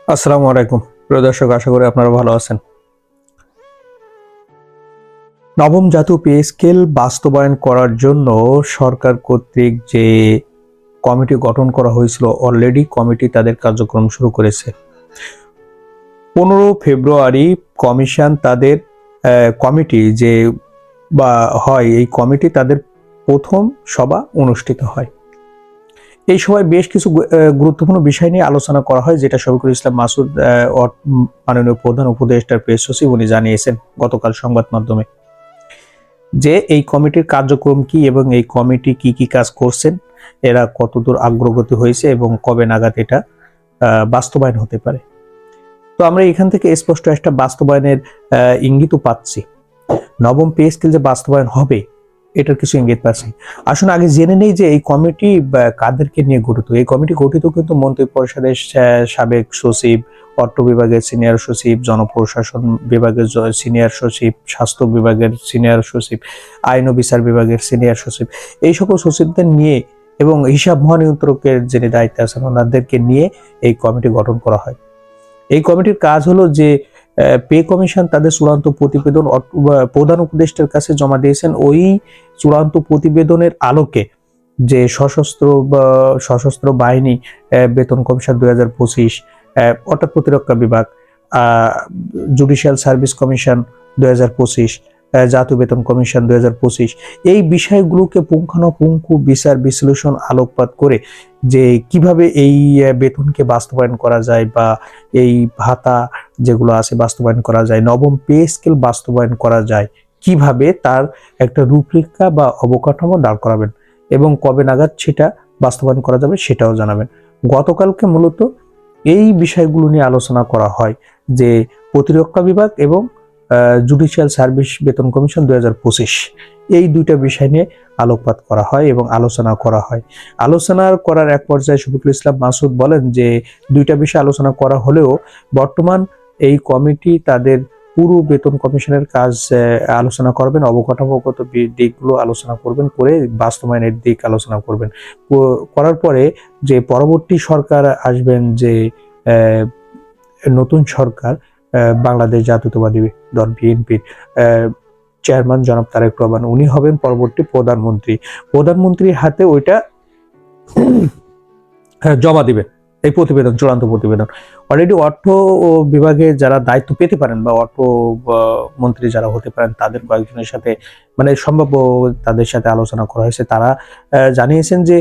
আসসালামু আলাইকুম প্রিয় দর্শক, আশা করি আপনারা ভালো আছেন। নবম জাতীয় পে স্কেল বাস্তবায়ন করার জন্য সরকার কর্তৃক যে কমিটি গঠন করা হয়েছিল, অলরেডি কমিটি তাদের কার্যক্রম শুরু করেছে। 15 ফেব্রুয়ারি কমিশন তাদের কমিটি যে হয়, এই কমিটি তাদের প্রথম সভা অনুষ্ঠিত হয়। এই সভায় বেশ কিছু গুরুত্বপূর্ণ বিষয় নিয়ে আলোচনা করা হয়, যেটা শফিকুল ইসলাম মাসুদ মাননীয় প্রধান উপদেষ্টার প্রেস সচিব উনি জানিয়েছেন গতকাল সংবাদ মাধ্যমে, যে এই কমিটির কার্যক্রম কি এবং এই কমিটি কি কি কাজ করছেন, এরা কতদূর অগ্রগতি হয়েছে এবং কবে নাগাদ এটা বাস্তবায়ন হতে পারে। তো আমরা এখান থেকে স্পষ্ট একটা বাস্তবায়নের ইঙ্গিতও পাচ্ছি। নবম পে স্কেল যে বাস্তবায়ন হবে, এটার কিছু ইঙ্গিত পাচ্ছি। আসুন আগে জেনে নেই যে এই কমিটি কাদেরকে নিয়ে গঠিত। এই কমিটি গঠিত কিন্তু মন্ত্রী পরিষদের সাবেক সচিব, অর্থ বিভাগের সিনিয়র সচিব, জনপ্রশাসন বিভাগের সিনিয়র সচিব, স্বাস্থ্য বিভাগের সিনিয়র সচিব, আইন ও বিচার বিভাগের সিনিয়র সচিব, এই সকল সচিবদের নিয়ে এবং হিসাব মহানিয়ন্ত্রকের যিনি দায়িত্বে আছেন ওনাদেরকে নিয়ে এই কমিটি গঠন করা হয়। এই কমিটির কাজ হলো যে পে কমিশন তাদের চূড়ান্ত প্রতিবেদন প্রধান উপদেষ্টার কাছে জমা দিয়েছেন। ওই চূড়ান্ত প্রতিবেদনের আলোকে যে সশস্ত্র বাহিনী বেতন কমিশন 2025, অর্থাৎ প্রতিরক্ষা বিভাগ, জুডিশিয়াল সার্ভিস কমিশন 2025, জাতীয় বেতন কমিশন 2025, এই বিষয়গুলোকে পুঙ্খানুপুঙ্খ বিচার বিশ্লেষণ আলোকপাত করে যে কিভাবে এই বেতনকে বাস্তবায়ন করা যায় বা এই ভাতা যেগুলো আছে বাস্তবায়ন করা যায়, নবম পে স্কেল বাস্তবায়ন করা যায় কিভাবে, তার একটা রূপরেখা বা অবকাঠামো দাঁড় করাবেন এবং কবে নাগাদ সেটা বাস্তবায়ন করা যাবে সেটাও জানাবেন। গতকালকে মূলত এই বিষয়গুলো নিয়ে আলোচনা করা হয়, যে প্রতিরক্ষা বিভাগ এবং জুডিশিয়াল সার্ভিস বেতন কমিশন 2025, এই দুইটা বিষয় নিয়ে আলোকপাত করা হয় এবং আলোচনা করা হয়। আলোচনা করার এক পর্যায়ে শফিকুল ইসলাম মাসুদ বলেন যে দুইটা বিষয় আলোচনা করা হলেও বর্তমান এই কমিটি তাদের পুরো বেতন কমিশনের কাজ আলোচনা করবেন, অবকাঠামোগত দিকগুলো আলোচনা করবেন, করে বাস্তবায়নের দিক আলোচনা করবেন। করার পরে যে পরবর্তী সরকার আসবেন, যে নতুন সরকার, বাংলাদেশ জাতীয়তাবাদী দল বিএনপির চেয়ারম্যান জনাব তারেক রহমান, উনি হবেন পরবর্তী প্রধানমন্ত্রী। প্রধানমন্ত্রীর হাতে ওইটা জমা দিবেন, এই প্রতিবেদন, চূড়ান্ত প্রতিবেদন। অলরেডি অর্থ বিভাগে যারা দায়িত্ব পেতে পারেন বা অর্থ মন্ত্রী যারা হতে পারেন, তাদের কয়েকজনের সাথে মানে সম্ভাব্য তাদের সাথে আলোচনা করা হয়েছে। তারা জানিয়েছেন যে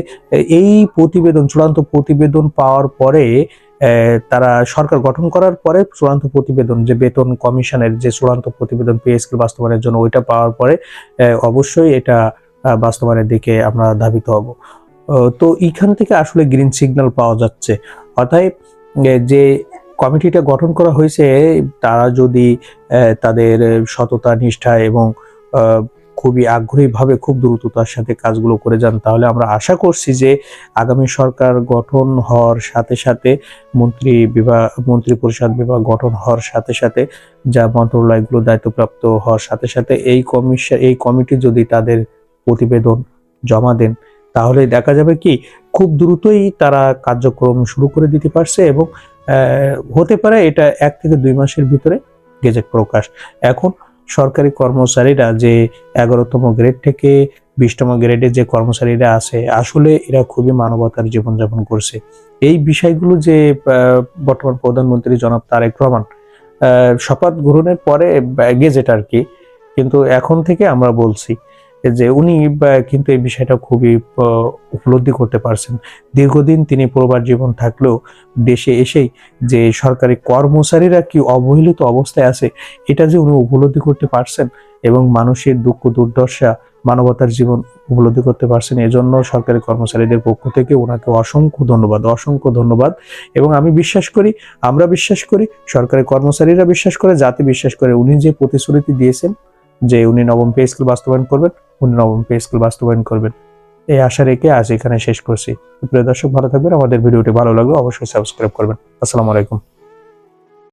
এই প্রতিবেদন, চূড়ান্ত প্রতিবেদন পাওয়ার পরে, তারা সরকার গঠন করার পরে চূড়ান্ত প্রতিবেদন, যে বেতন কমিশনের যে চূড়ান্ত প্রতিবেদন পে স্কেল বাস্তবায়নের জন্য, ওইটা পাওয়ার পরে অবশ্যই এটা বাস্তবায়নের দিকে আমরা ধাবিত হব। তো এইখান থেকে আসলে গ্রিন সিগন্যাল পাওয়া যাচ্ছে। অর্থাৎ যে কমিটিটা গঠন করা হয়েছে, তারা যদি তাদের সততা, নিষ্ঠা এবং খুবই আগ্রহীভাবে খুব দ্রুততার সাথে কাজগুলো করে যান, তাহলে আমরা আশা করছি যে আগামী সরকার গঠন হওয়ার সাথে সাথে, মন্ত্রী পরিষদ বিভাগ গঠন হওয়ার সাথে সাথে, যা মন্ত্রণালয়গুলো দায়িত্বপ্রাপ্ত হওয়ার সাথে সাথে, এই কমিটি যদি তাদের প্রতিবেদন জমা দেন, তাহলে দেখা যাবে কি খুব দ্রুতই তারা কার্যক্রম শুরু করে দিতে পারছে এবং হতে পারে এটা 1 থেকে 2 মাসের ভিতরে গেজেট প্রকাশ। এখন সরকারি কর্মচারীরা যে 11তম গ্রেড থেকে 20তম গ্রেডে যে কর্মচারীরা আছে, আসলে এরা খুবই মানবতার জীবনযাপন করছে। এই বিষয়গুলো যে বর্তমান প্রধানমন্ত্রী জনাব তারেক রহমান শপথ গ্রহণের পরে গেজেট আর কি, কিন্তু এখন থেকে আমরা বলছি যে উনি কিন্তু এই বিষয়টা খুবই উপলব্ধি করতে পারছেন। দীর্ঘদিন তিনি প্রবাস জীবন থাকলেও দেশে এসেই যে সরকারি কর্মচারীরা কি অবহেলিত অবস্থায় আছে, এটা যে উনি উপলব্ধি করতে পারছেন এবং মানুষের দুঃখ দুর্দশা, মানবতার জীবন উপলব্ধি করতে পারছেন, এজন্য সরকারি কর্মচারীদের পক্ষ থেকে ওনাকে অসংখ্য ধন্যবাদ। এবং আমি বিশ্বাস করি, আমরা বিশ্বাস করি, সরকারি কর্মচারীরা বিশ্বাস করে, জাতি বিশ্বাস করে, উনি যে প্রতিশ্রুতি দিয়েছেন যে উনি নবম পে স্কেল বাস্তবায়ন করবেন, উনি নবম পে স্কেল বাস্তবায়ন করবেন, এই আশা রেখে আজ এখানে শেষ করছি। প্রিয় দর্শক, ভালো থাকবেন। আমাদের ভিডিওটি ভালো লাগলে অবশ্যই সাবস্ক্রাইব করবেন। আসসালামু আলাইকুম।